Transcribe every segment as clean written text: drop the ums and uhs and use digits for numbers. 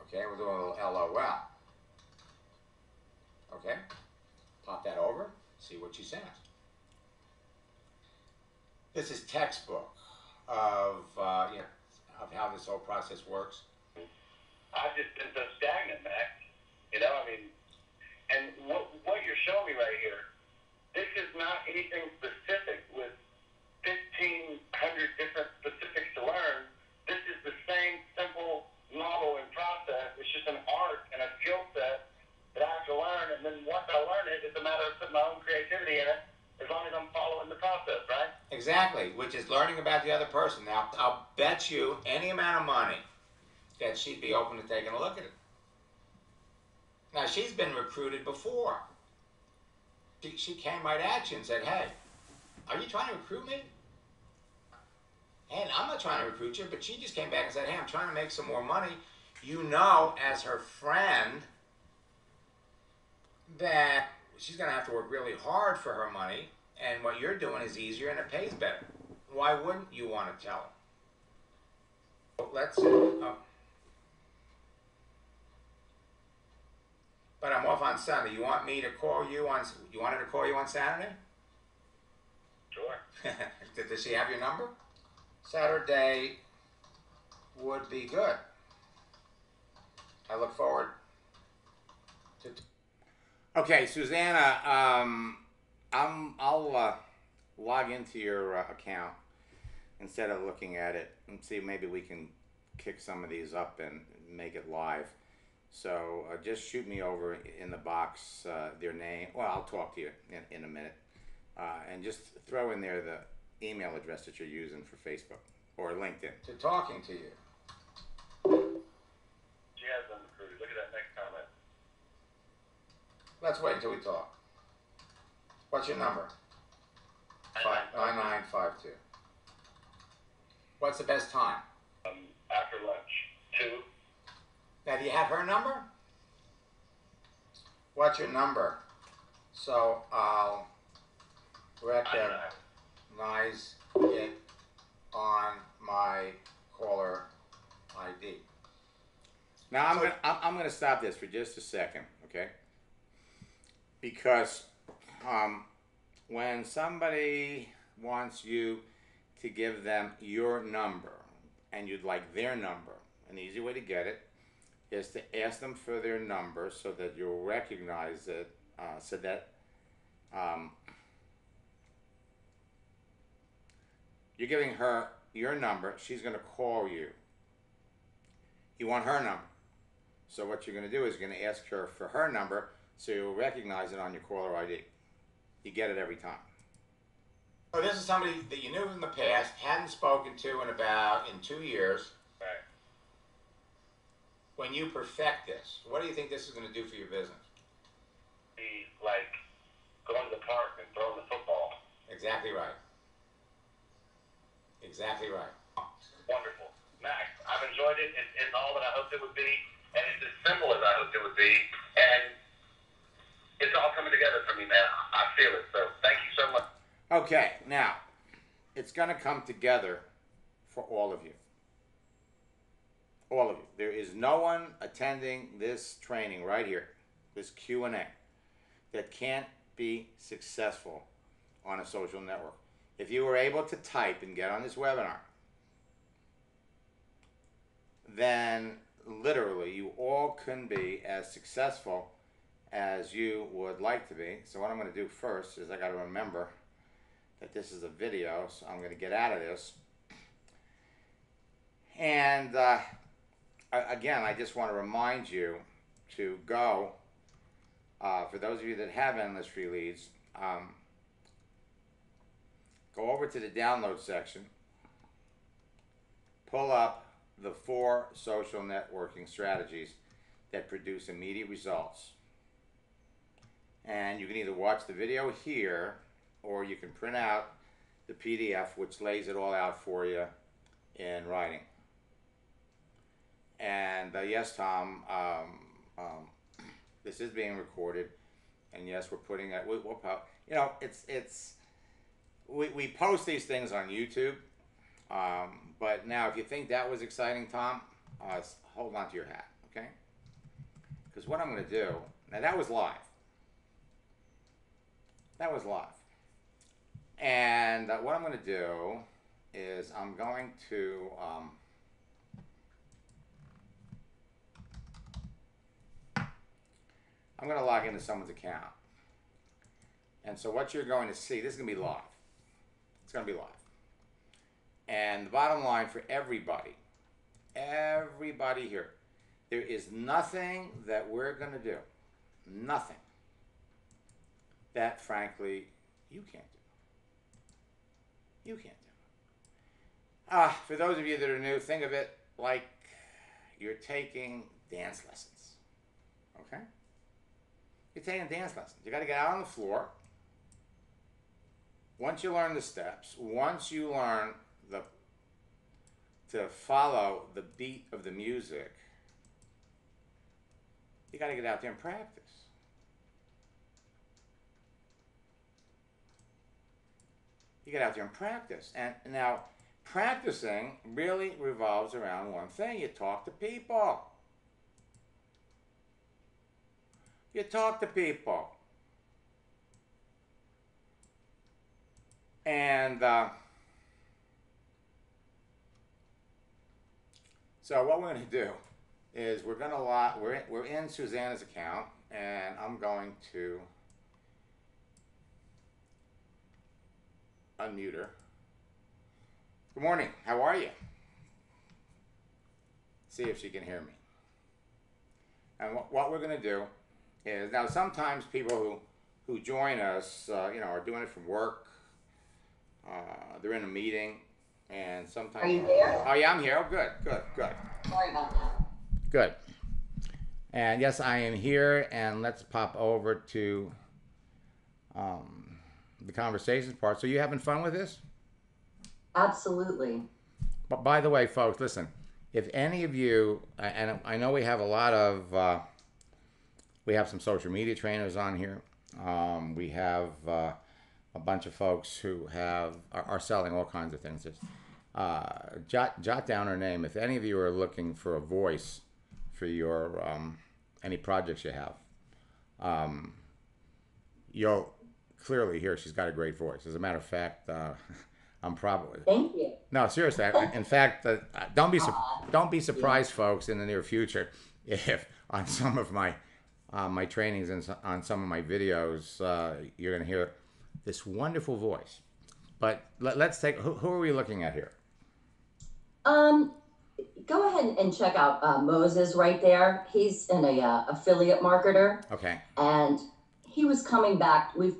Okay, we'll do a little LOL. Okay, pop that over, see what she says. This is textbook of of how this whole process works. I've just been so stagnant, Max. You know, I mean, and what you're showing me right here, this is not anything specific with 1,500 different specifics to learn. This is the same simple model and process. It's just an art and a skill set that I have to learn, and then once I learn it, it's a matter of putting my own creativity in it, as long as I'm following the process, right? Exactly, which is learning about the other person. Now, I'll bet you any amount of money that she'd be open to taking a look at it. Now, she's been recruited before. She came right at you and said, hey, are you trying to recruit me? And I'm not trying to recruit you, but she just came back and said, hey, I'm trying to make some more money. You know, as her friend, that she's going to have to work really hard for her money, and what you're doing is easier and it pays better. Why wouldn't you want to tell her? Let's see. Oh. But I'm off on Sunday. You want me to call you on? You want her to call you on Saturday? Sure. Does she have your number? Saturday would be good. I look forward to. Okay, Susanna. I'll log into your account instead of looking at it and see maybe we can kick some of these up and make it live. So just shoot me over in the box their name. Well, I'll talk to you in a minute. And just throw in there the email address that you're using for Facebook or LinkedIn. To talking to you. She has been recruited. Look at that next comment. Let's wait until we talk. What's your number? 9952. What's the best time? After lunch. 2. Now, do you have her number? What's your number? So I'll recognize it on my caller ID. Now I'm gonna stop this for just a second, okay? Because when somebody wants you to give them your number and you'd like their number, an easy way to get it is to ask them for their number so that you'll recognize it, so that you're giving her your number, she's going to call you. You want her number. So what you're going to do is you're going to ask her for her number so you'll recognize it on your caller ID. You get it every time. So this is somebody that you knew in the past, hadn't spoken to in 2 years. Right. When you perfect this, what do you think this is going to do for your business? Be like going to the park and throwing the football. Exactly right. Exactly right. Wonderful. Max, I've enjoyed it. It's all that I hoped it would be, and it's as simple as I hoped it would be, and it's all coming together for me, man. I feel it, so thank you so much. Okay, now, it's going to come together for all of you. All of you. There is no one attending this training right here, this Q&A, that can't be successful on a social network. If you were able to type and get on this webinar, then literally you all can be as successful as you would like to be. So what I'm going to do first is I got to remember that this is a video, so I'm going to get out of this. And again, I just want to remind you to go, for those of you that have endless free leads, go over to the download section, pull up the 4 social networking strategies that produce immediate results. And you can either watch the video here, or you can print out the PDF, which lays it all out for you in writing. And yes, Tom, this is being recorded, and yes, we're putting it. You know, we post these things on YouTube, but now if you think that was exciting, Tom, hold on to your hat, okay? Because what I'm going to do, now that was live. That was live. And what I'm going to do is I'm going to log into someone's account. And so what you're going to see, this is going to be live. It's going to be live. And the bottom line for everybody here, there is nothing that we're going to do, nothing, that frankly you can't do. You can't do. For those of you that are new, think of it like you're taking dance lessons, okay? You're taking dance lessons. You got to get out on the floor. Once you learn the steps, once you learn to follow the beat of the music, you got to get out there and practice. You get out there and practice. And now, practicing really revolves around one thing. You talk to people. You talk to people. And so what we're going to do is we're in Susanna's account, and I'm going to unmute her. Good morning. How are you? See if she can hear me. And what we're going to do is, now sometimes people who join us, are doing it from work. They're in a meeting, and sometimes. Are you there? Oh yeah, I'm here. Oh, good. Sorry about that. Good. And yes, I am here. And let's pop over to the conversations part. So you having fun with this? Absolutely. But by the way, folks, listen. If any of you, and I know we have a lot of, we have some social media trainers on here. We have a bunch of folks who are selling all kinds of things. Jot down her name. If any of you are looking for a voice for your any projects you have, you'll clearly hear she's got a great voice. As a matter of fact, I'm probably. Thank you. No, seriously. In fact, don't be surprised, folks, in the near future if on some of my my trainings and on some of my videos you're going to hear this wonderful voice. But let's take who are we looking at here? Go ahead and check out Moses right there. He's an affiliate marketer. Okay. And he was coming back. We've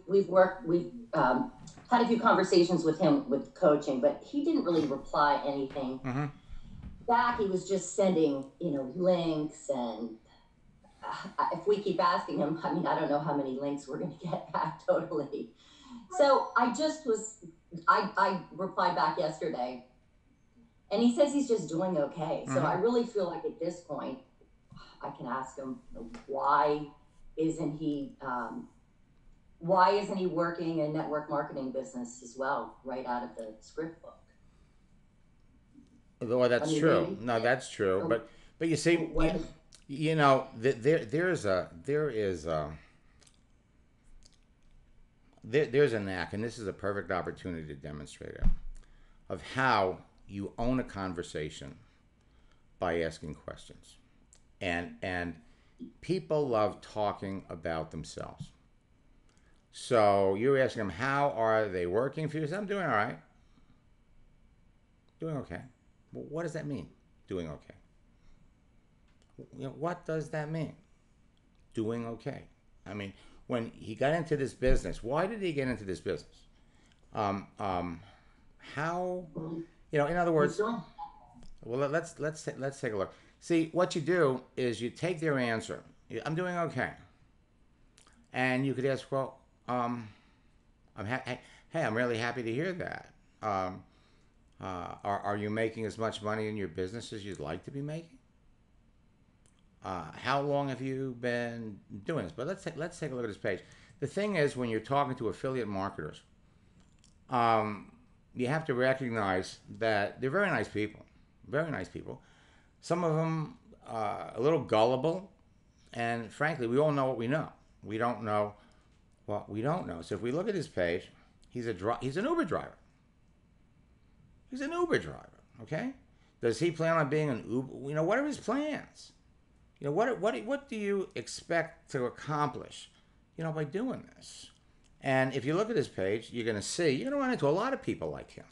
had a few conversations with him with coaching, but he didn't really reply anything back. He was just sending, links, and if we keep asking him, I mean, I don't know how many links we're going to get back totally. So I replied back yesterday, and he says he's just doing okay. So I really feel like at this point, I can ask him, why isn't he working a network marketing business as well, right out of the script book? Well, that's true. No, that's true. But you see, there's a knack, and this is a perfect opportunity to demonstrate it, of how you own a conversation by asking questions. And people love talking about themselves. So you're asking them, how are they working for you? I'm doing all right. Doing okay. Well, what does that mean? Doing okay. What does that mean? Doing okay. I mean, when he got into this business, why did he get into this business? How, in other words, well, let's take a look. See, what you do is you take their answer. I'm doing okay. And you could ask, well, I'm really happy to hear that. Are you making as much money in your business as you'd like to be making? How long have you been doing this? But let's take a look at this page. The thing is, when you're talking to affiliate marketers, you have to recognize that they're very nice people. Very nice people. Some of them a little gullible, and frankly, we all know what we know. We don't know what we don't know. So if we look at his page, he's an Uber driver. He's an Uber driver. Okay. Does he plan on being an Uber? You know, what are his plans? You know, what do you expect to accomplish, you know, by doing this? And if you look at his page, you're going to see, you're going to run into a lot of people like him.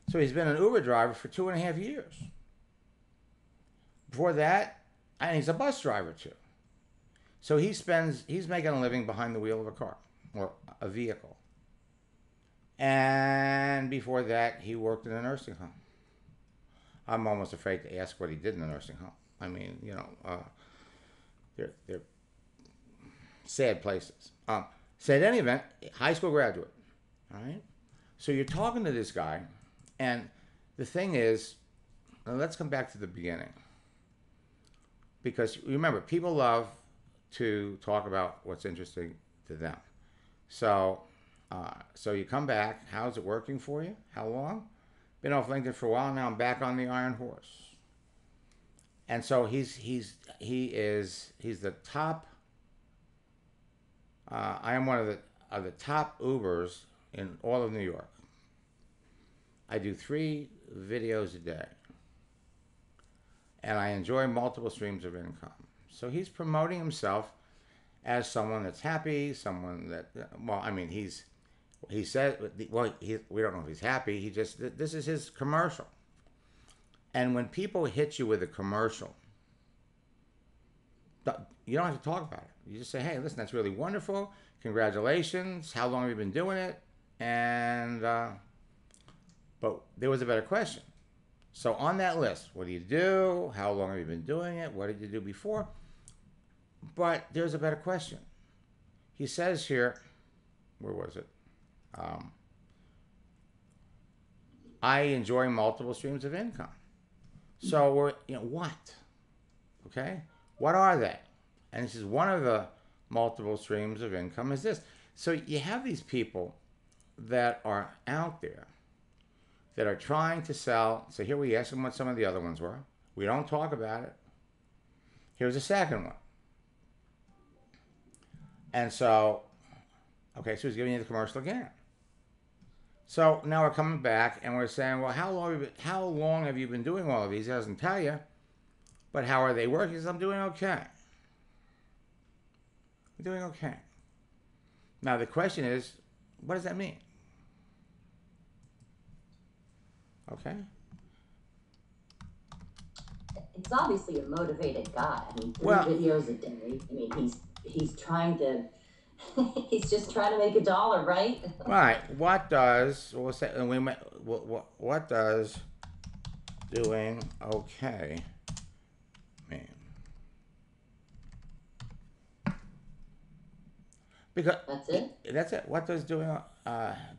So he's been an Uber driver for 2.5 years. Before that, and he's a bus driver too. So he's making a living behind the wheel of a car or a vehicle. And before that, he worked in a nursing home. I'm almost afraid to ask what he did in the nursing home. I mean, you know, they're sad places. So at any event, high school graduate, all right? So you're talking to this guy, and the thing is, let's come back to the beginning. Because remember, people love to talk about what's interesting to them. So you come back, how's it working for you? How long? Been off LinkedIn for a while now, I'm back on the Iron Horse. And so he's the top. I am one of the top Ubers in all of New York. I do 3 videos a day, and I enjoy multiple streams of income. So he's promoting himself as someone that's happy, someone that, well, I mean, he said, well, we don't know if he's happy. This is his commercial. And when people hit you with a commercial, you don't have to talk about it. You just say, hey, listen, that's really wonderful. Congratulations. How long have you been doing it? And, but there was a better question. So on that list, what do you do? How long have you been doing it? What did you do before? But there's a better question. He says here, where was it? I enjoy multiple streams of income. So we're, you know, what? Okay? What are they? And this is one of the multiple streams of income is this. So you have these people that are out there that are trying to sell. So here we ask them what some of the other ones were. We don't talk about it. Here's a second one. And so, okay, so he's giving you the commercial again. So now we're coming back and we're saying, well, how long have you been doing all of these? He doesn't tell you. But how are they working? He says, I'm doing okay. I'm doing okay. Now the question is, what does that mean? Okay. It's obviously a motivated guy. I mean, 3 Well, videos a day. I mean, he's trying to, he's just trying to make a dollar, right? Right. What does, what does doing okay mean? Because That's it? That's it. What does doing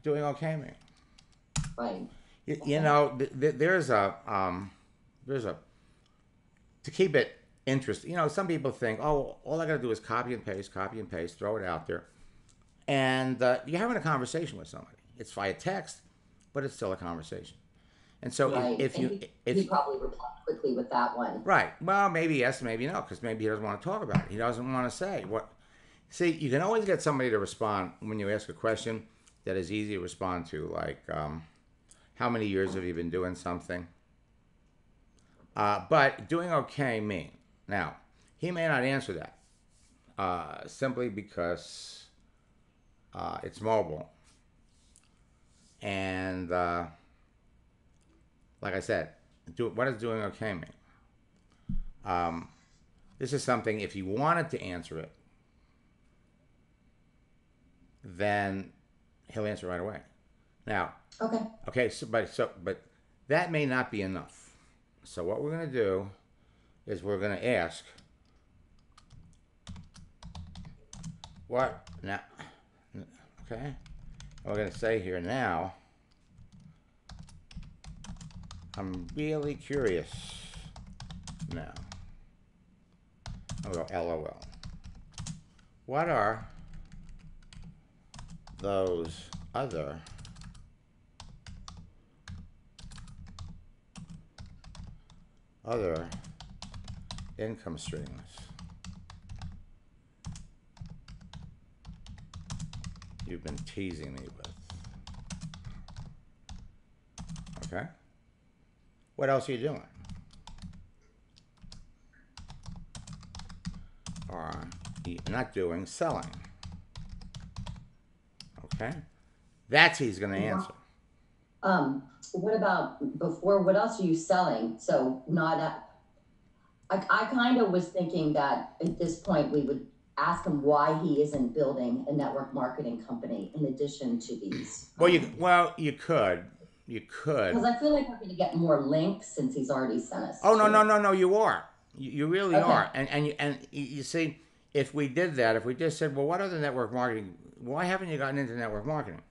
okay mean? Right. You know, there's a to keep it interesting. You know, some people think, oh, all I got to do is copy and paste, throw it out there, and you're having a conversation with somebody. It's via text, but it's still a conversation. And so Right. if he probably replied quickly with that one. right, well, maybe yes, maybe no, because maybe he doesn't want to talk about it. He doesn't want to say what. See, you can always get somebody to respond when you ask a question that is easy to respond to, like, how many years have you been doing something? But doing okay mean. Now, he may not answer that simply because it's mobile. And like I said, what does doing okay mean? This is something, if you wanted to answer it, then he'll answer right away. Now, okay, but that may not be enough. So what we're going to do is we're going to ask, what now? Okay, we're going to say here now, I'm really curious now. I'll go LOL. What are those other income streams. You've been teasing me with. Okay. What else are you doing? Or not doing, selling. Okay. That's he's going to answer. What about before? What else are you selling? So not at. I kind of was thinking that at this point we would ask him why he isn't building a network marketing company in addition to these. Well, you could. Because I feel like we're going to get more links since he's already sent us. Oh, no, you are. You really Okay. are. And you see, if we did that, if we just said, well, what other network marketing, why haven't you gotten into network marketing?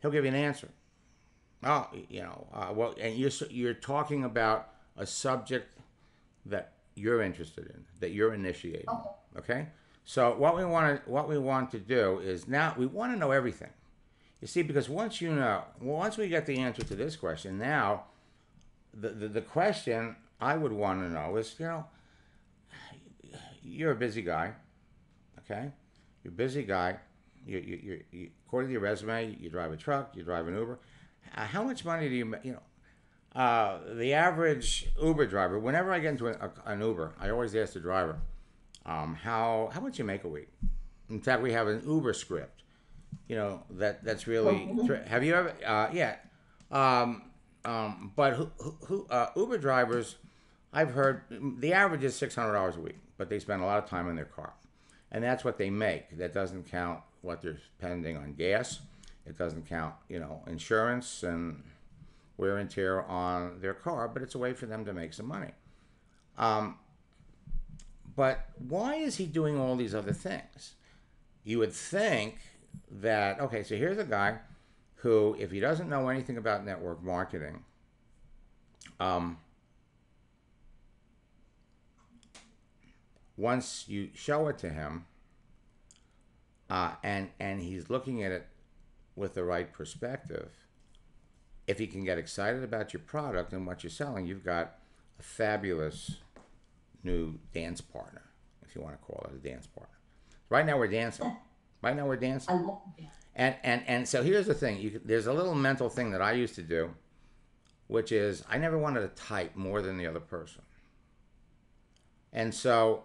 He'll give you an answer. Oh, well, and you're talking about a subject that you're interested in, that you're initiating. Okay? So what we want to do is, now we want to know everything. You see, because once we get the answer to this question, now the question I would want to know is, you're a busy guy, okay? You're a busy guy. You according to your resume, you drive a truck, you drive an Uber. How much money do you make? The average Uber driver. Whenever I get into an Uber, I always ask the driver, how much you make a week. In fact, we have an Uber script. That's really. Have you ever? Yeah. But Uber drivers, I've heard the average is $600 a week, but they spend a lot of time in their car, and that's what they make. That doesn't count what they're spending on gas. It doesn't count, insurance and wear and tear on their car, but it's a way for them to make some money. But why is he doing all these other things? You would think that, okay, so here's a guy who, if he doesn't know anything about network marketing, once you show it to him, and he's looking at it with the right perspective, if he can get excited about your product and what you're selling, you've got a fabulous new dance partner, if you want to call it a dance partner. Right now we're dancing. I love that. And so here's the thing. There's a little mental thing that I used to do, which is I never wanted to type more than the other person. And so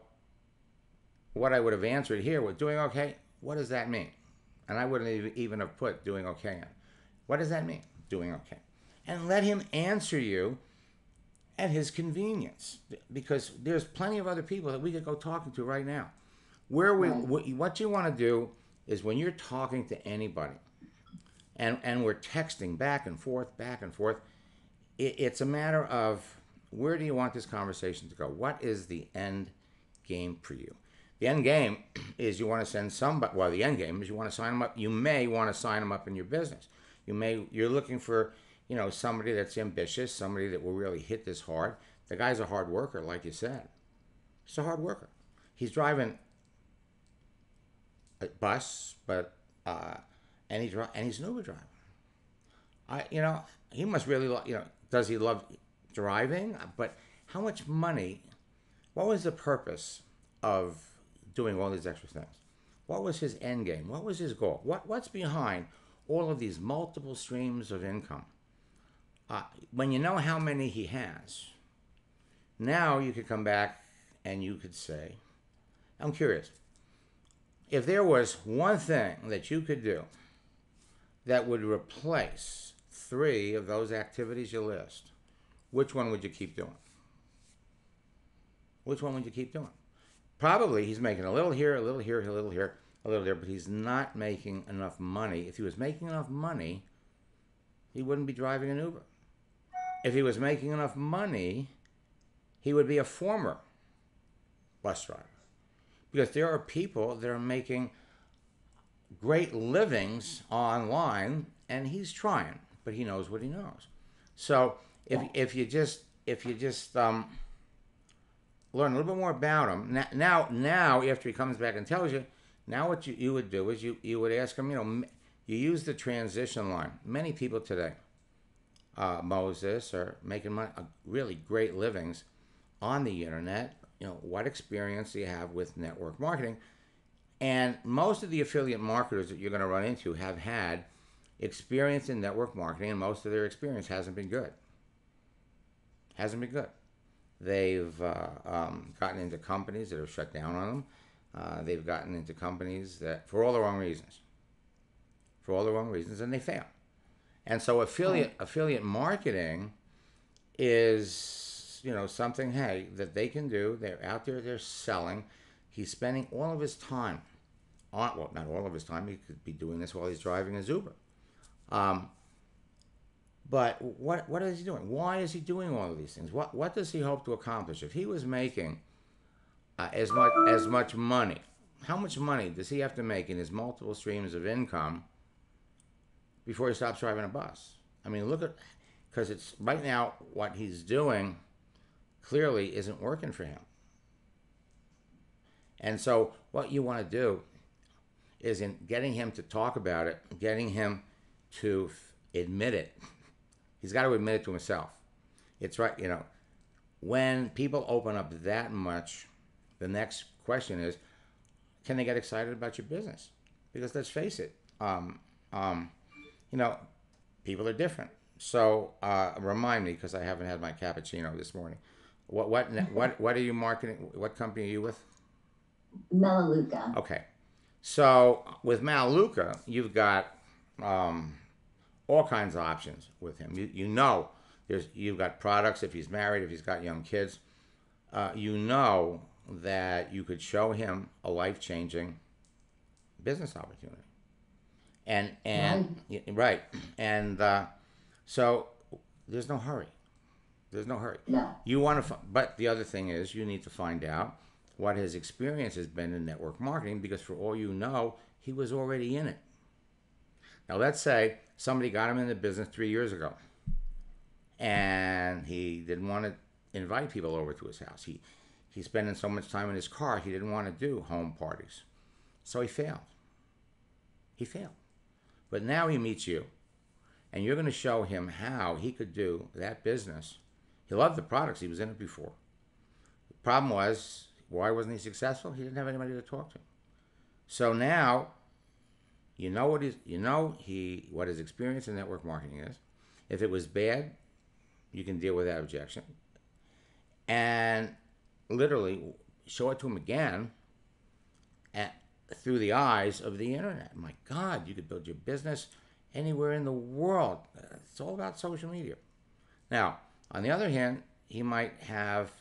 what I would have answered here was, doing okay, what does that mean? And I wouldn't even have put doing okay in. What does that mean? Doing okay. And let him answer you at his convenience, because there's plenty of other people that we could go talking to right now. What you want to do is, when you're talking to anybody and we're texting back and forth, it's a matter of, where do you want this conversation to go? What is the end game for you? The end game is you want to send somebody, well, the end game is you want to sign them up. You may want to sign them up in your business. You're looking for, somebody that's ambitious, somebody that will really hit this hard. The guy's a hard worker, like you said. He's a hard worker. He's driving a bus, but and he's an Uber driver. He must really, does he love driving? But how much money? What was the purpose of doing all these extra things? What was his end game? What was his goal? What's behind all of these multiple streams of income? When you know how many he has, now you could come back and you could say, I'm curious, if there was one thing that you could do that would replace 3 of those activities you list, which one would you keep doing? Which one would you keep doing? Probably he's making a little here, a little here, a little here, a little there, but he's not making enough money. If he was making enough money, he wouldn't be driving an Uber. If he was making enough money, he would be a former bus driver. Because there are people that are making great livings online, and he's trying, but he knows what he knows. So if you just learn a little bit more about him, now after he comes back and tells you, now what you would do is you would ask him, you use the transition line. Many people today, Moses are making really great livings on the internet. What experience do you have with network marketing? And most of the affiliate marketers that you're going to run into have had experience in network marketing, and most of their experience hasn't been good. Hasn't been good. They've gotten into companies that have shut down on them. They've gotten into companies that, for all the wrong reasons. For all the wrong reasons, and they fail. And so affiliate marketing is, something, hey, that they can do. They're out there, they're selling. He's spending all of his time well, not all of his time. He could be doing this while he's driving his Uber. But what is he doing? Why is he doing all of these things? What does he hope to accomplish? If he was making as much money, how much money does he have to make in his multiple streams of income before he stops driving a bus? I mean, because it's right now what he's doing clearly isn't working for him. And so what you want to do is, in getting him to talk about it, getting him to admit it. He's got to admit it to himself. It's right, when people open up that much, the next question is, can they get excited about your business? Because let's face it, people are different. So remind me, because I haven't had my cappuccino this morning. What are you marketing? What company are you with? Melaleuca. Okay. So with Melaleuca, you've got all kinds of options with him. You've got products if he's married, if he's got young kids. That you could show him a life-changing business opportunity. Right. And so there's no hurry. There's no hurry. No. You want to, but the other thing is, you need to find out what his experience has been in network marketing, because for all you know, he was already in it. Now, let's say somebody got him in the business 3 years ago, and he didn't want to invite people over to his house. He's spending so much time in his car, he didn't want to do home parties. So he failed. But now he meets you, and you're going to show him how he could do that business. He loved the products. He was in it before. The problem was, why wasn't he successful? He didn't have anybody to talk to. So now, what his experience in network marketing is. If it was bad, you can deal with that objection. And literally show it to him again through the eyes of the internet. My God, you could build your business anywhere in the world. It's all about social media. Now, on the other hand, he might have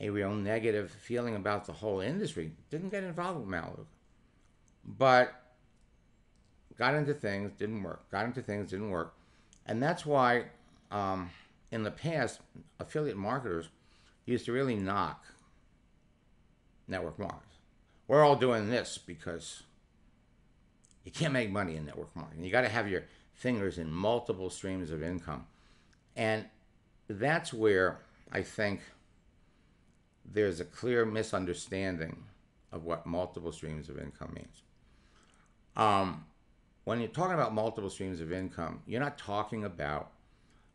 a real negative feeling about the whole industry. Didn't get involved with Melaleuca, but got into things, didn't work. And that's why in the past, affiliate marketers used to really knock network marketers. We're all doing this because you can't make money in network marketing. You got to have your fingers in multiple streams of income. And that's where I think there's a clear misunderstanding of what multiple streams of income means. When you're talking about multiple streams of income, you're not talking about,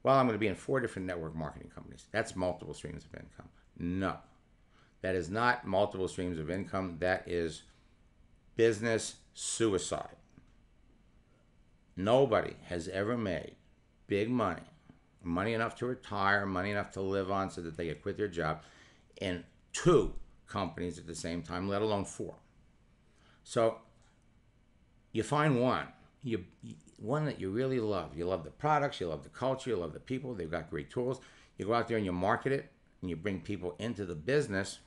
well, I'm going to be in 4 different network marketing companies. That's multiple streams of income. No, that is not multiple streams of income. That is business suicide. Nobody has ever made big money enough to retire, money enough to live on so that they could quit their job, in 2 companies at the same time, let alone 4. So you find one that you really love. You love the products, you love the culture, you love the people. They've got great tools. You go out there and you market it, and you bring people into the business,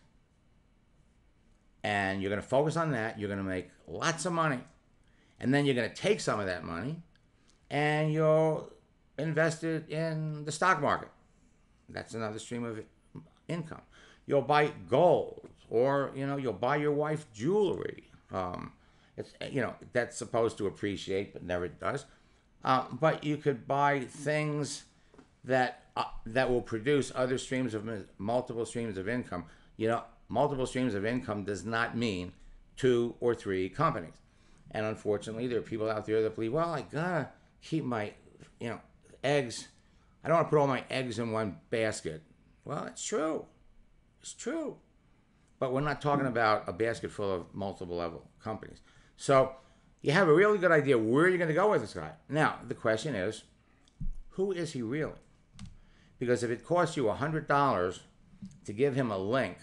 and you're going to focus on that. You're going to make lots of money, and then you're going to take some of that money and you'll invest it in the stock market. That's another stream of income. You'll buy gold, or you'll buy your wife jewelry. It's that's supposed to appreciate, but never does. But you could buy things that will produce other multiple streams of income. Multiple streams of income does not mean 2 or 3 companies. And unfortunately, there are people out there that believe, well, I gotta keep my eggs I don't want to put all my eggs in one basket. Well, it's true. It's true. But we're not talking about a basket full of multiple level companies. So you have a really good idea where you're going to go with this guy. Now, the question is, who is he really? Because if it costs you $100 to give him a link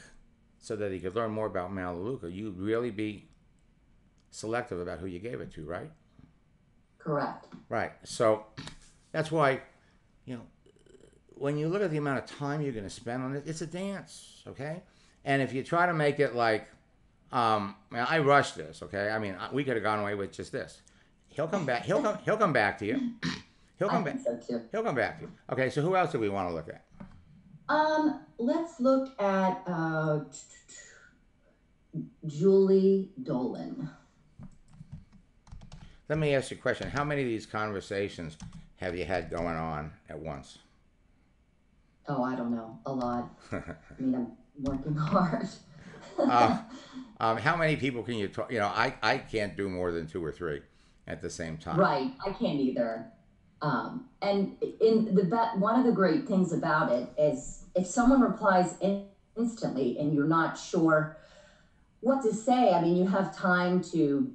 so that he could learn more about Melaleuca, you'd really be selective about who you gave it to, right? Correct. Right. So that's why, you know, when you look at the amount of time you're going to spend on it, it's a dance, okay? And if you try to make it like, I rushed this, okay? I mean, we could have gone away with just this. He'll come back. He'll come back to you. He'll come back. I think so too. He'll come back to you. Okay. So who else do we want to look at? Let's look at Julie Dolan. Let me ask you a question. How many of these conversations have you had going on at once? Oh, I don't know. A lot. I mean, I'm working hard. How many people can you talk? You know, I can't do more than 2 or 3 at the same time. Right. I can't either. And one of the great things about it is if someone replies instantly and you're not sure what to say, I mean, you have time to,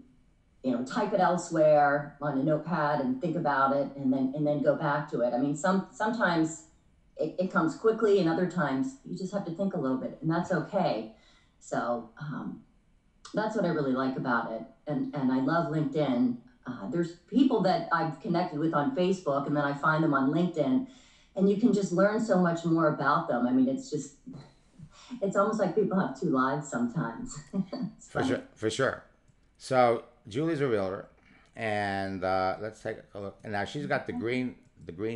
type it elsewhere on a notepad and think about it and then go back to it. I mean, sometimes it comes quickly and other times you just have to think a little bit, and that's okay. So that's what I really like about it. And I love LinkedIn. There's people that I've connected with on Facebook, and then I find them on LinkedIn, and you can just learn so much more about them. I mean, it's almost like people have 2 lives sometimes. For sure. So Julie's a realtor, and let's take a look. And now she's got the green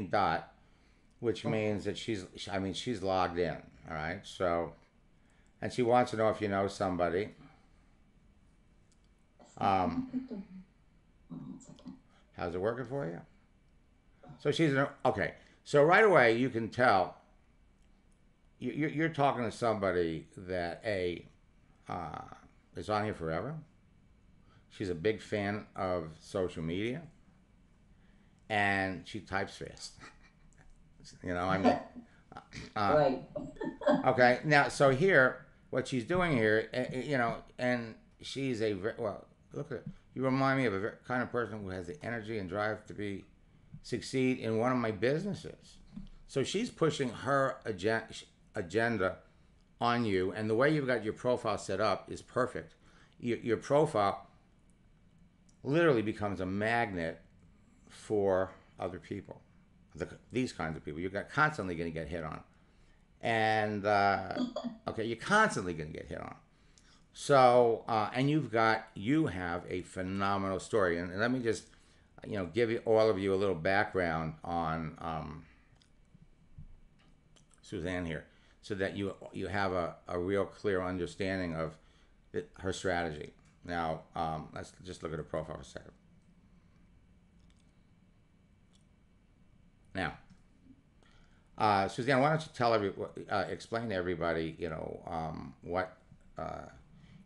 dot, which means that she's logged in. All right. So, and she wants to know if you know somebody. How's it working for you? So okay. So right away you can tell you're talking to somebody that is on here forever. She's a big fan of social media, and she types fast. I mean, right. Okay. Now, so here, what she's doing here, and she's look at it. You remind me of a kind of person who has the energy and drive to succeed in one of my businesses. So she's pushing her agenda on you, and the way you've got your profile set up is perfect. Your profile literally becomes a magnet for other people, these kinds of people. You're constantly going to get hit on, and okay, you're constantly going to get hit on. So, and you have a phenomenal story. And let me just, give all of you a little background on Suzanne here, so that you have a real clear understanding of her strategy. Now, let's just look at her profile for a second. Now, Suzanne, why don't you explain to everybody,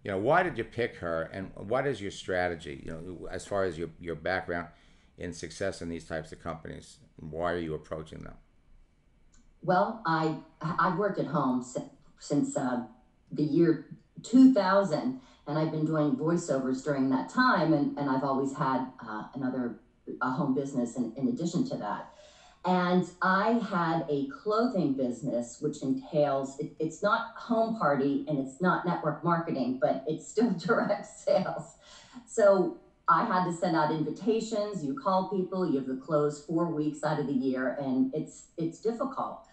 why did you pick her, and what is your strategy, as far as your background in success in these types of companies? Why are you approaching them? Well, I've worked at home since the year 2000, and I've been doing voiceovers during that time, and I've always had a home business in addition to that. And I had a clothing business, which entails, it's not home party and it's not network marketing, but it's still direct sales. So I had to send out invitations, you call people, you have to close 4 weeks out of the year, and it's difficult.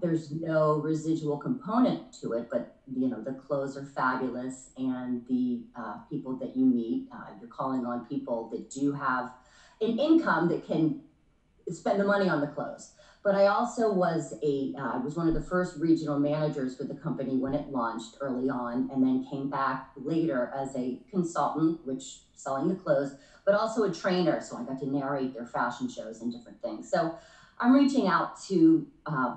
There's no residual component to it, but the clothes are fabulous, and the people that you meet, you're calling on people that do have an income that can spend the money on the clothes. But I also was I was one of the first regional managers for the company when it launched early on, and then came back later as a consultant, which selling the clothes, but also a trainer. So I got to narrate their fashion shows and different things. So I'm reaching out to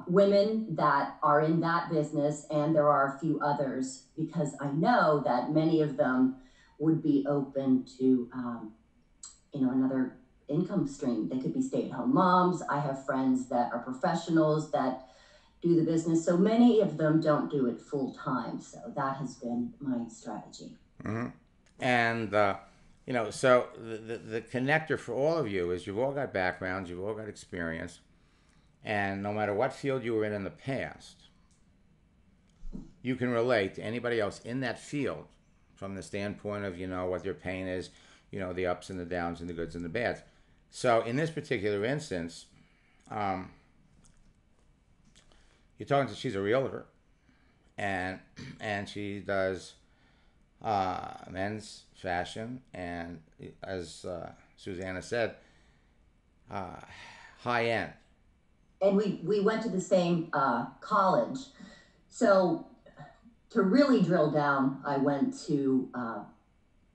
women that are in that business, and there are a few others, because I know that many of them would be open to, another income stream. They could be stay-at-home moms. I have friends that are professionals that do the business. So many of them don't do it full time. So that has been my strategy. Mm-hmm. And so the connector for all of you is you've all got backgrounds, you've all got experience, and no matter what field you were in the past, you can relate to anybody else in that field from the standpoint of what their pain is, the ups and the downs and the goods and the bads. So in this particular instance, you're talking to, she's a realtor, and she does men's fashion, and as Susanna said, high end. And we went to the same college. So to really drill down, I went to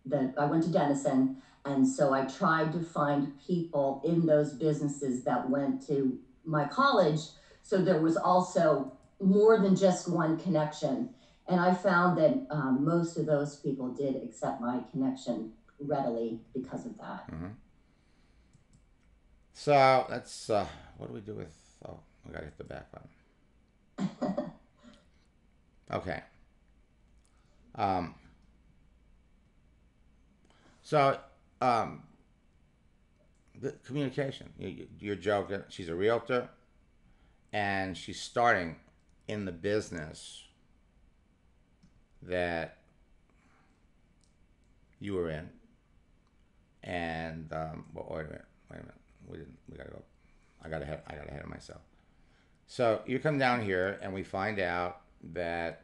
Denison, and so I tried to find people in those businesses that went to my college. So there was also more than just one connection. And I found that most of those people did accept my connection readily because of that. Mm-hmm. So that's, what do we do with, oh, I gotta hit the back button. Okay. The communication, you're joking, she's a realtor, and she's starting in the business that you were in, and well, wait a minute, we gotta go, I got ahead of myself. So you come down here and we find out that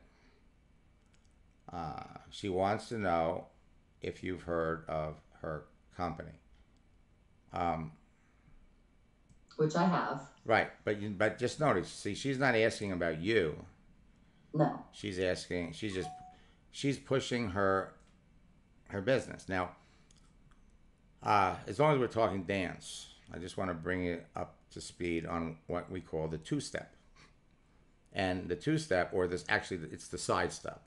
she wants to know if you've heard of her company, which I have. right, but just notice, see, she's not asking about you. No. She's asking, she's pushing her business. Now, as long as we're talking dance, I just want to bring it up to speed on what we call the two-step. And the two-step, or this, actually, it's the side step.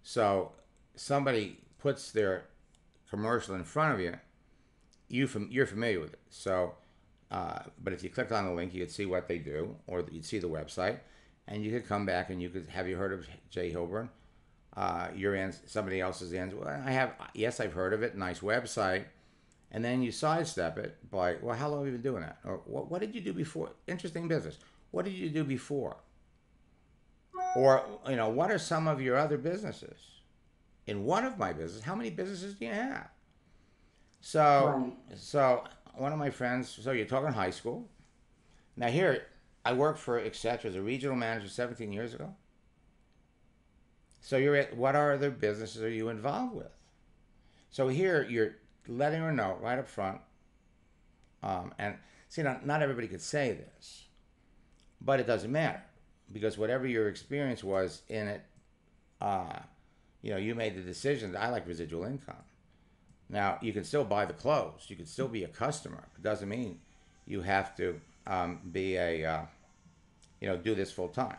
So somebody puts their commercial in front of you, you're familiar with it. So, but if you clicked on the link, you could see what they do, or you'd see the website, and you could come back and you could, have you heard of Jay Hilburn? Your answer, somebody else's answer. Well, I have. Yes, I've heard of it. Nice website. And then you sidestep it by, well, how long have you been doing that? Or what did you do before? Interesting business. What did you do before? Or what are some of your other businesses? In one of my businesses, how many businesses do you have? So, So one of my friends. So you're talking high school. Now here, I worked for etc. as a regional manager 17 years ago. So what other businesses are you involved with? So here you're letting her know right up front. And see, not everybody could say this, but it doesn't matter, because whatever your experience was in it, you made the decision that I like residual income. Now, you can still buy the clothes. You can still be a customer. It doesn't mean you have to be a, do this full time.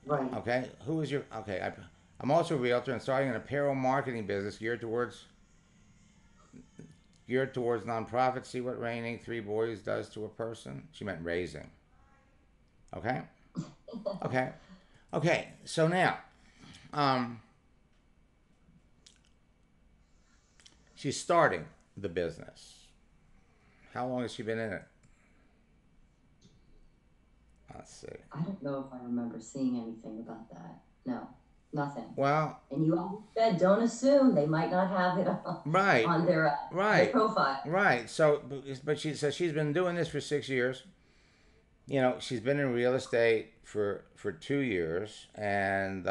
Right. Okay. Who is your? Okay. I'm also a realtor and starting an apparel marketing business geared towards nonprofits. See what raining 3 boys does to a person. She meant raising. Okay. Okay. Okay. So now, she's starting the business. How long has she been in it? Let's see. I don't know if I remember seeing anything about that. No, nothing. Well, and you all said don't assume they might not have it on their profile. Right. So, but she says she's been doing this for 6 years. She's been in real estate for 2 years, and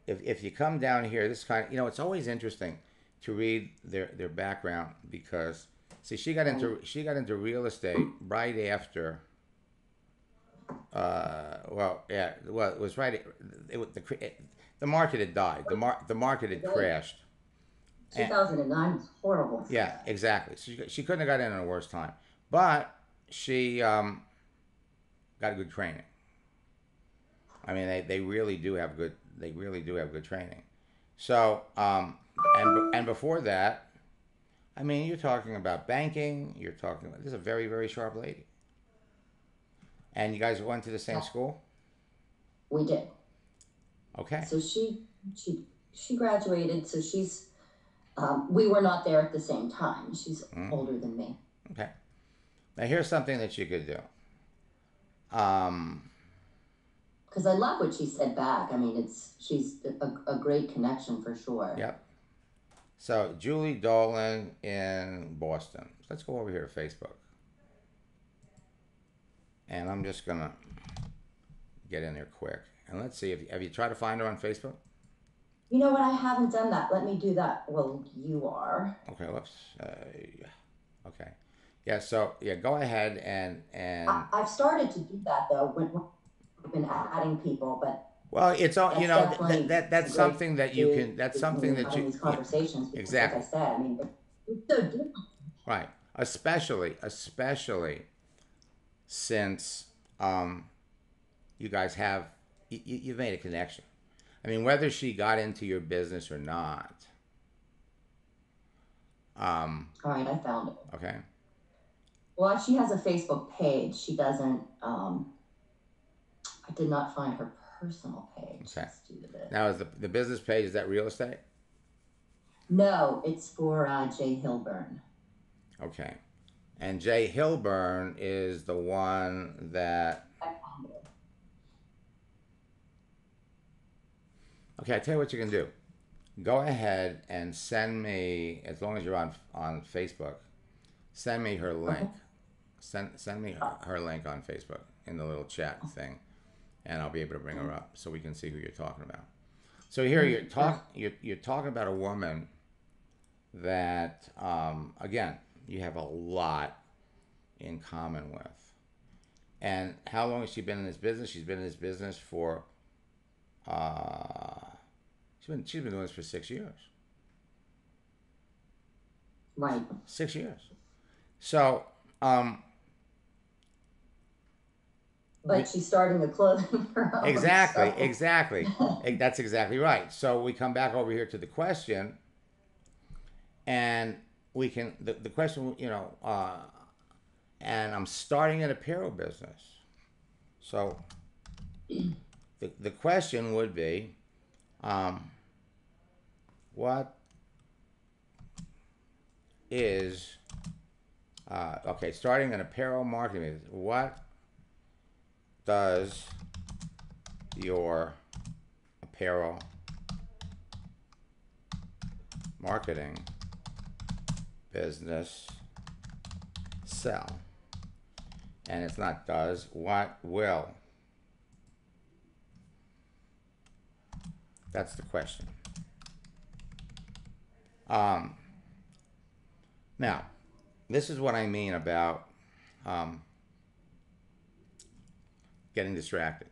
if you come down here, this kind of, it's always interesting to read their background, because see, she got into real estate right after. It was right. The market had died. The market had crashed. 2009 was horrible. Yeah, exactly. So she couldn't have got in at a worse time, but she got good training. I mean, they really do have good. They really do have good training. So, and before that, I mean, you're talking about banking. You're talking about, this is a very, very sharp lady. And you guys went to the same school? We did. Okay. So she graduated. So she's we were not there at the same time. She's older than me. Okay. Now here's something that you could do. Because I love what she said back. I mean, she's a great connection for sure. Yep. So Julie Dolan in Boston. Let's go over here to Facebook. And I'm just gonna get in there quick. And let's see, have you tried to find her on Facebook? You know what? I haven't done that. Let me do that. Well, you are. Okay, let's okay. Yeah, so yeah, go ahead and I've started to do that though. When we've been adding people, but well, it's all, you know, that's something that you can, that's something that you these conversations. Yeah, exactly. Like I said, I mean, it's so different. Right. Especially since you guys have you've made a connection. I mean, whether she got into your business or not. All right, I found it. Okay. Well, she has a Facebook page. She doesn't. I did not find her personal page. Okay. Now, is the business page, is that real estate? No, it's for Jay Hilburn. Okay. And Jay Hilburn is the one that... I found it. Okay, I tell you what you can do. Go ahead and send me, as long as you're on Facebook, send me her link. Okay. Send me her link on Facebook in the little chat thing, and I'll be able to bring her up so we can see who you're talking about. So here you're talking about a woman that again, you have a lot in common with. And how long has she been in this business? She's been in this business for she's been doing this for 6 years. Right. 6 years. So but she's starting a clothing firm. Exactly, so. exactly. That's exactly right. So we come back over here to the question, and we can, the question, you know, and I'm starting an apparel business. So the question would be, what is, okay, starting an apparel marketing business. What does your apparel marketing business sell? And it's not does, what will? That's the question. Now, this is what I mean about getting distracted,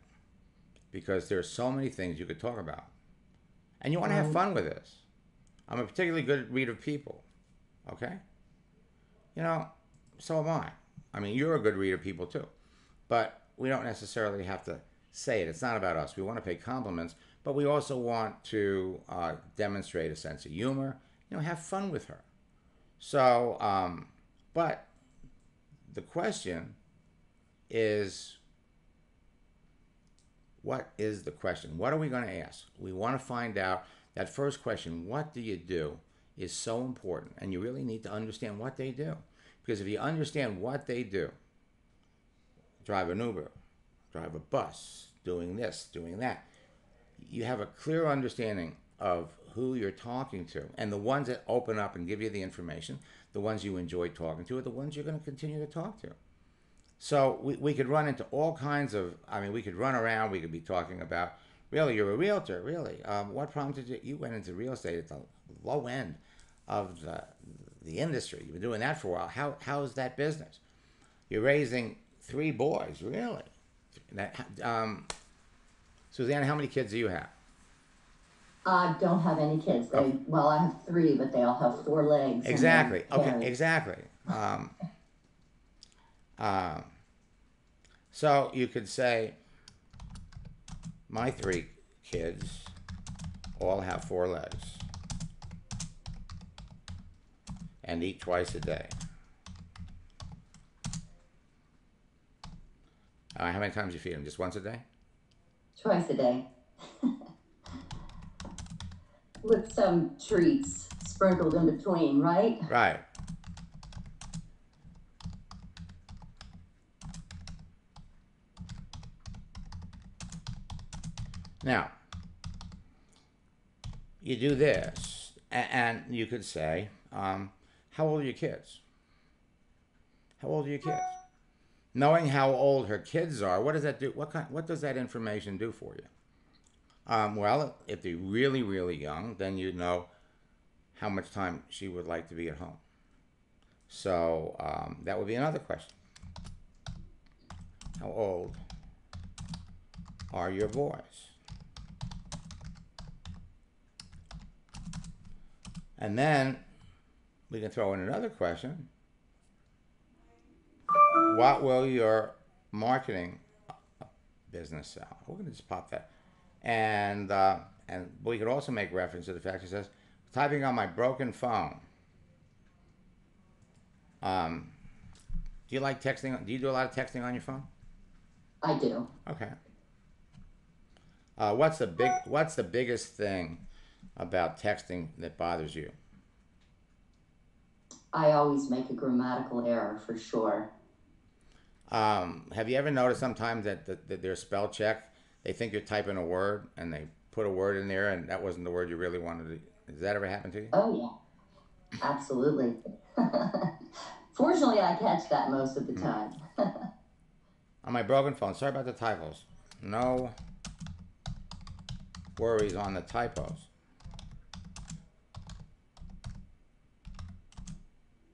because there are so many things you could talk about, and you want to have fun with this. I'm a particularly good reader of people, okay? You know, so am I. I mean, you're a good reader of people too, but we don't necessarily have to say it. It's not about us. We want to pay compliments, but we also want to demonstrate a sense of humor, you know, have fun with her. So, but the question is, what is the question? What are we going to ask? We want to find out. That first question, what do you do, is so important. And you really need to understand what they do. Because if you understand what they do, drive an Uber, drive a bus, doing this, doing that, you have a clear understanding of who you're talking to. And the ones that open up and give you the information, the ones you enjoy talking to, are the ones you're going to continue to talk to. So we could run into all kinds of, I mean, we could run around, we could be talking about, really, you're a realtor, really. What prompted you went into real estate at the low end of the industry? You've been doing that for a while. How's that business? You're raising 3 boys, really? Suzanne, how many kids do you have? I don't have any kids. Well, I have 3, but they all have 4 legs. Exactly. Okay, exactly. So you could say, my 3 kids all have 4 legs. and eat twice a day. How many times do you feed them? Just once a day? Twice a day. With some treats sprinkled in between, right? Right. Now, you do this, and you could say, how old are your kids? How old are your kids? Knowing how old her kids are, what does that do? What does that information do for you? Well, if they're really, really young, then you know how much time she would like to be at home. So that would be another question. How old are your boys? And then we can throw in another question. What will your marketing business sell? We're going to just pop that. And we could also make reference to the fact she says, typing on my broken phone. Do you like texting? Do you do a lot of texting on your phone? I do. Okay. What's the biggest thing about texting that bothers you? I always make a grammatical error for sure. Have you ever noticed sometimes that their spell check, they think you're typing a word and they put a word in there and that wasn't the word you really wanted to? Does that ever happen to you? Oh yeah, absolutely. Fortunately, I catch that most of the time. On my broken phone, sorry about the typos. No worries on the typos.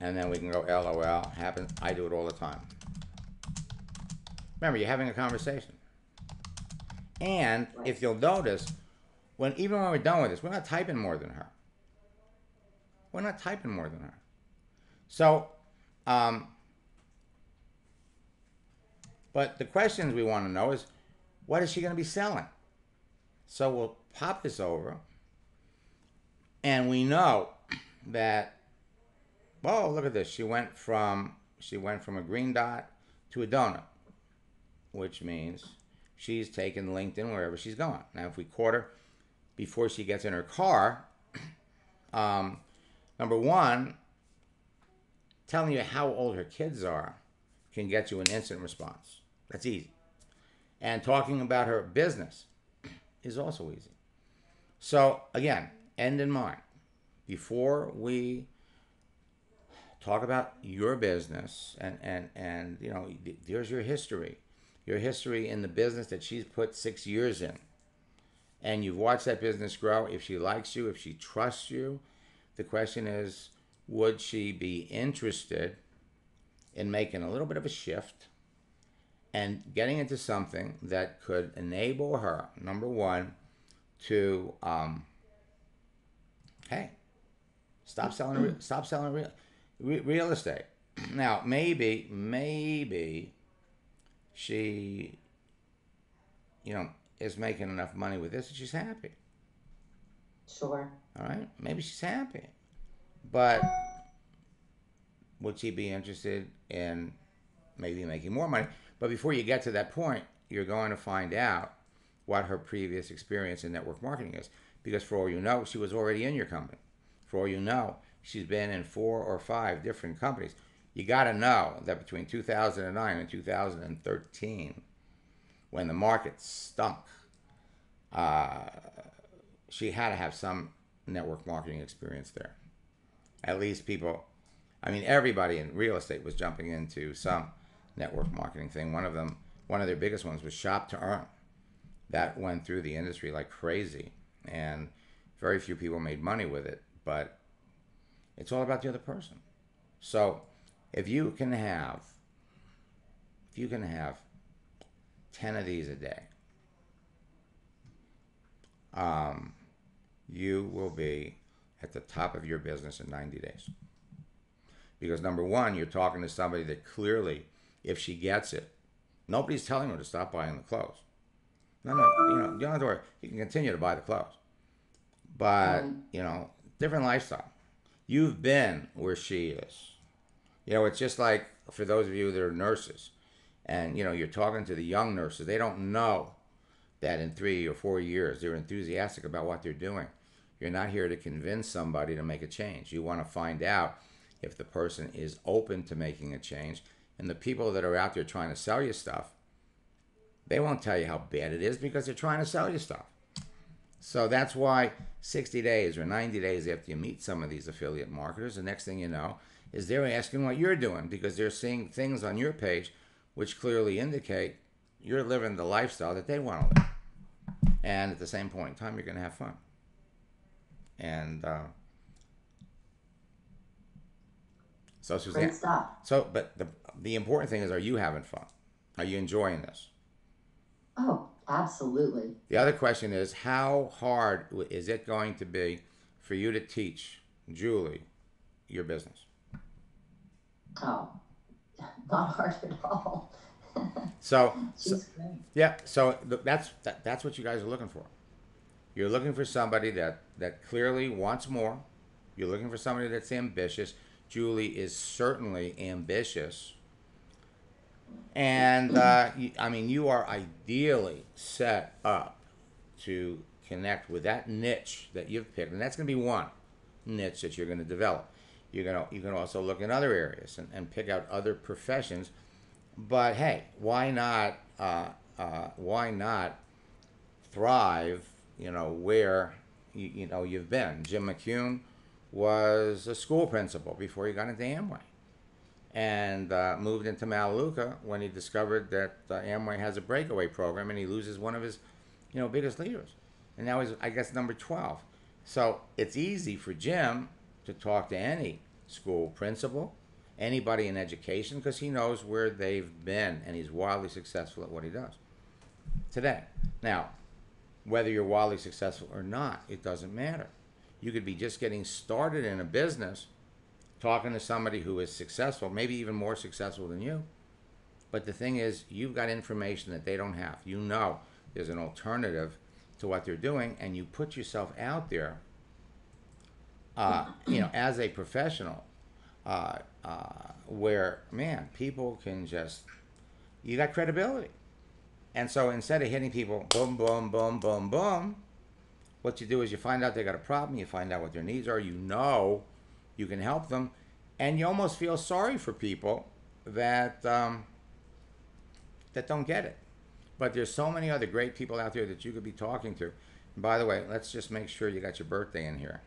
And then we can go LOL. Happens. I do it all the time. Remember, you're having a conversation. And if you'll notice, even when we're done with this, we're not typing more than her. We're not typing more than her. So, but the questions we want to know is, what is she going to be selling? So we'll pop this over, and we know that, whoa, look at this. She went from a green dot to a donut, which means she's taken LinkedIn wherever she's going. Now, if we caught her before she gets in her car, number one, telling you how old her kids are can get you an instant response. That's easy. And talking about her business is also easy. So again, end in mind. Before we talk about your business and you know, there's your history in the business that she's put 6 years in, and you've watched that business grow. If she likes you, if she trusts you, the question is, would she be interested in making a little bit of a shift and getting into something that could enable her, number one, to hey, stop selling real estate. Now, maybe she, you know, is making enough money with this and she's happy. Sure. All right, maybe she's happy, but would she be interested in maybe making more money? But before you get to that point, you're going to find out what her previous experience in network marketing is, because for all you know, she was already in your company. For all you know, she's been in 4 or 5 different companies. You got to know that between 2009 and 2013, when the market stunk, she had to have some network marketing experience there. At least everybody in real estate was jumping into some network marketing thing. One of their biggest ones was Shop to Earn. That went through the industry like crazy, and very few people made money with it, but it's all about the other person. So if you can have 10 of these a day, you will be at the top of your business in 90 days. Because number one, you're talking to somebody that clearly, if she gets it, nobody's telling her to stop buying the clothes. No, you don't have to worry. You can continue to buy the clothes. But, different lifestyle. You've been where she is. You know, it's just like for those of you that are nurses, and you know, you're talking to the young nurses. They don't know that in 3 or 4 years they're enthusiastic about what they're doing. You're not here to convince somebody to make a change. You want to find out if the person is open to making a change. And the people that are out there trying to sell you stuff, they won't tell you how bad it is because they're trying to sell you stuff. So that's why 60 days or 90 days after you meet some of these affiliate marketers, the next thing you know is they're asking what you're doing because they're seeing things on your page which clearly indicate you're living the lifestyle that they want to live. And at the same point in time, you're going to have fun. And so Suzanne, Great stuff. so but the important thing is, are you having fun? Are you enjoying this? Oh, absolutely. The other question is, how hard is it going to be for you to teach Julie your business? Oh, not hard at all. So, She's great. yeah, so that's what you guys are looking for. You're looking for somebody that clearly wants more. You're looking for somebody that's ambitious. Julie is certainly ambitious. And, I mean, you are ideally set up to connect with that niche that you've picked. And that's going to be one niche that you're going to develop. You can also look in other areas and pick out other professions. But, hey, why not thrive, you know, where, you know, you've been? Jim McCune was a school principal before he got into Amway. And moved into Maliluca when he discovered that Amway has a breakaway program, and he loses one of his, you know, biggest leaders. And now he's, I guess, number 12. So it's easy for Jim to talk to any school principal, anybody in education, because he knows where they've been, and he's wildly successful at what he does today. Now, whether you're wildly successful or not, it doesn't matter. You could be just getting started in a business, talking to somebody who is successful, maybe even more successful than you. But the thing is, you've got information that they don't have. You know there's an alternative to what they're doing, and you put yourself out there, you know, as a professional, where, man, people can just, you got credibility. And so instead of hitting people, boom, boom, boom, boom, boom, what you do is you find out they got a problem, you find out what their needs are, you know you can help them, and you almost feel sorry for people that that don't get it. But there's so many other great people out there that you could be talking to. And by the way, let's just make sure you got your birthday in here.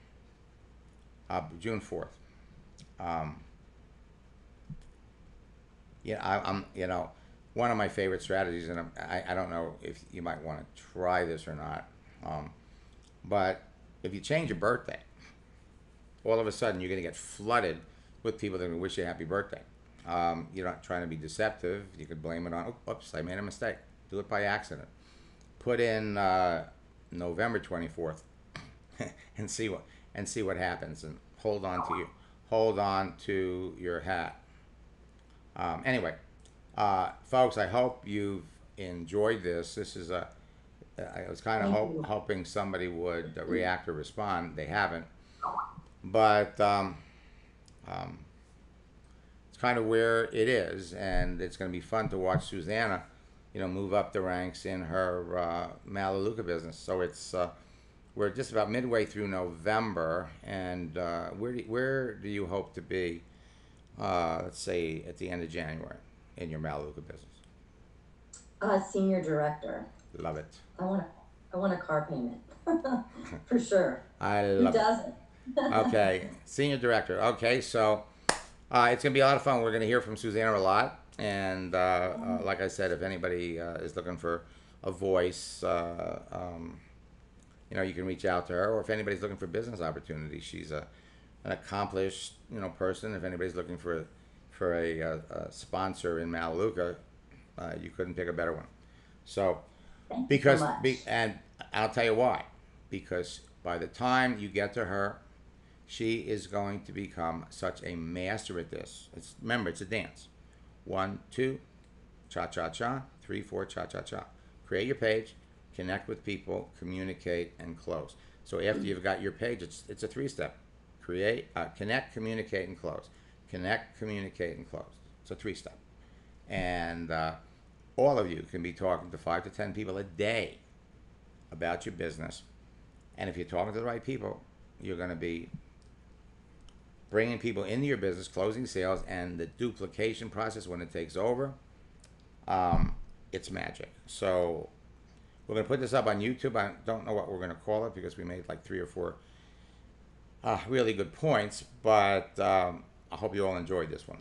June 4th. Yeah, I'm, you know, one of my favorite strategies, and I don't know if you might want to try this or not, but if you change your birthday, all of a sudden you're going to get flooded with people that are going to wish you a happy birthday. You're not trying to be deceptive. You could blame it on, oops, I made a mistake. Do it by accident. Put in November 24th and see what happens, and hold on to your hat. Anyway, folks, I hope you've enjoyed this. This is I was kind of hoping somebody would react or respond. They haven't. But it's kind of where it is, and it's going to be fun to watch Susanna, you know, move up the ranks in her Maliluca business. So it's we're just about midway through November, and where do you hope to be? Let's say at the end of January in your Maliluca business. Senior director. Love it. I want a car payment for sure. I love Who doesn't? Okay, senior director. Okay, so it's gonna be a lot of fun. We're gonna hear from Susanna a lot, and like I said, if anybody is looking for a voice, you know, you can reach out to her. Or if anybody's looking for business opportunities, she's an accomplished, you know, person. If anybody's looking for a sponsor in Maliluca, you couldn't pick a better one. So Thank because you so much. and I'll tell you why. Because by the time you get to her, she is going to become such a master at this. Remember, it's a dance. 1, 2, cha-cha-cha. 3, 4, cha-cha-cha. Create your page, connect with people, communicate, and close. So after you've got your page, it's a 3-step. connect, communicate, and close. Connect, communicate, and close. It's a 3-step. And all of you can be talking to 5 to 10 people a day about your business. And if you're talking to the right people, you're going to be bringing people into your business, closing sales, and the duplication process when it takes over, it's magic. So we're going to put this up on YouTube. I don't know what we're going to call it because we made like 3 or 4 really good points, but I hope you all enjoyed this one.